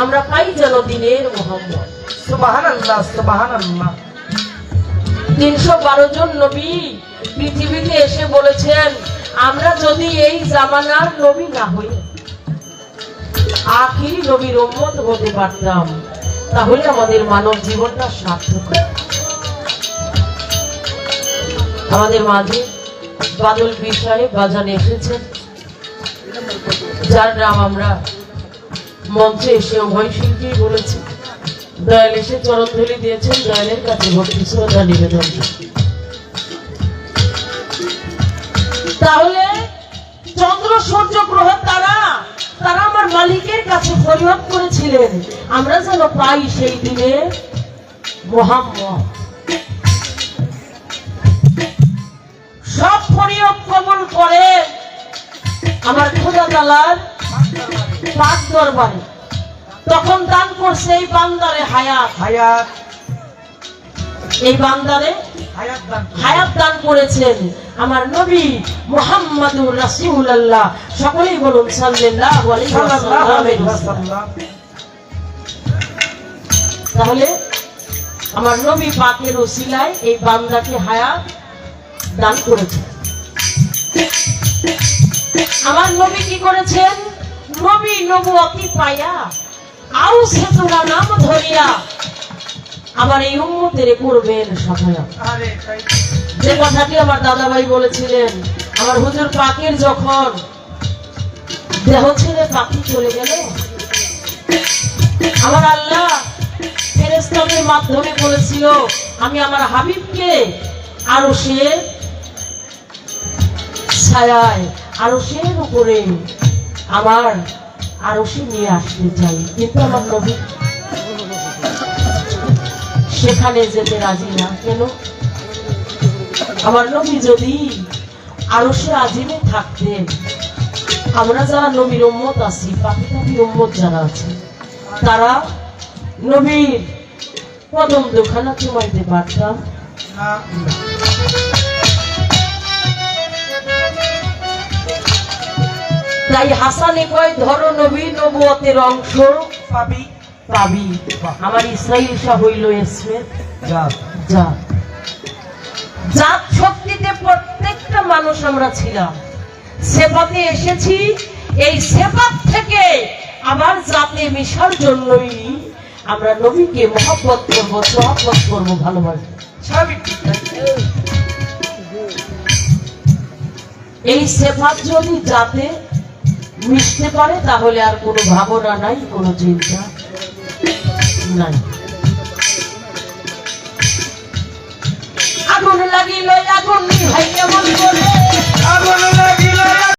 আমরা পাই যেন দিনের মোহাম্মদ। সুবহানাল্লাহ সুবহানাল্লাহ। 312 জন নবী পৃথিবীতে এসে বলেছেন, আমরা যদি এই জামানার নবী না হই, আখিরি নবীর উম্মত হতে পারতাম, তাহলে আমাদের মানব জীবনটা সার্থক। আমাদের মাঝে বাদল পীর সাহেব বাজানে এসেছেন, যার নাম আমরা মঞ্চে এসে উভয় শিল্পী বলেছি। দয়াল এসে চরণধুলি দিয়েছেন, দয়ালের কাছে ভক্তি শ্রদ্ধা নিবেদন। তাহলে চন্দ্র সূর্য গ্রহ তারা তারা আমার মালিকের কাছে ফরিয়াদ করেছিলেন, আমরা যেন পাই সেই দিনে মুহাম্মদ। সব ফরিয়াদ কবুল করে আমার খোদা তাআলার পাক দরবারে। তখন দান করছে এই বান্দারে হায়াত, হায়াত, এই বান্দারে হায়াত দান করেছেন আমার নবী মুহাম্মাদুর রাসূলুল্লাহ। সকলেই বলুন সাল্লাল্লাহু আলাইহি ওয়াসাল্লাম। তাহলে আমার নবী পাকের ওসিলায় এই বান্দাকে হায়াত দান করেছেন। আমার নবী কি করেছেন? নবী নবুয়তি পাইয়া আউস হেতুরা নাম ধরিয়া আমার এই উম্মতের করবেন সহায়ক। যে কথাটি আমার দাদাভাই বলেছিলেন, আমার হুজুর পাকের যখন দেহ ছেড়ে পাখি চলে গেল, আমার আল্লাহ ফেরেশতাদের মাধ্যমে বলেছিল, আমি আমার হাবিবকে আরশের ছায়ায়, আরশের উপরে আমার আরশে নিয়ে আসতে চাই, কিন্তু আমার নবী সেখানে যেতে রাজি না। কেন? আমার নবী যদি আরশে আজিমে থাকতেন, আমরা যারা নবীর উম্মত আছি, পাপি নবীর উম্মত যারা আছে, তারা নবীর কদম দুখানা চুমাইতে পারতাম না। তাই হাসানে কয়, ধরো নবী নবুয়তের অংশ পাবি পাবি। আমার ইসরাইল শাহ হইল ইসমের জাত। জাত। জাত শক্তিতে প্রত্যেকটা মানুষ আমরা ছিলাম, সেবাতে এসেছি। এই সেবাত থেকে আবার জাতে মিশার জন্যই আমরা নবীকে মহব্বত করবো, সোহবত করবো, ভালোবাসবো। স্বাভাবিক। এই সেবাত যদি জাতে মিশতে পারে, তাহলে আর কোনো ভাবনা নাই, কোনো চিন্তা নাই।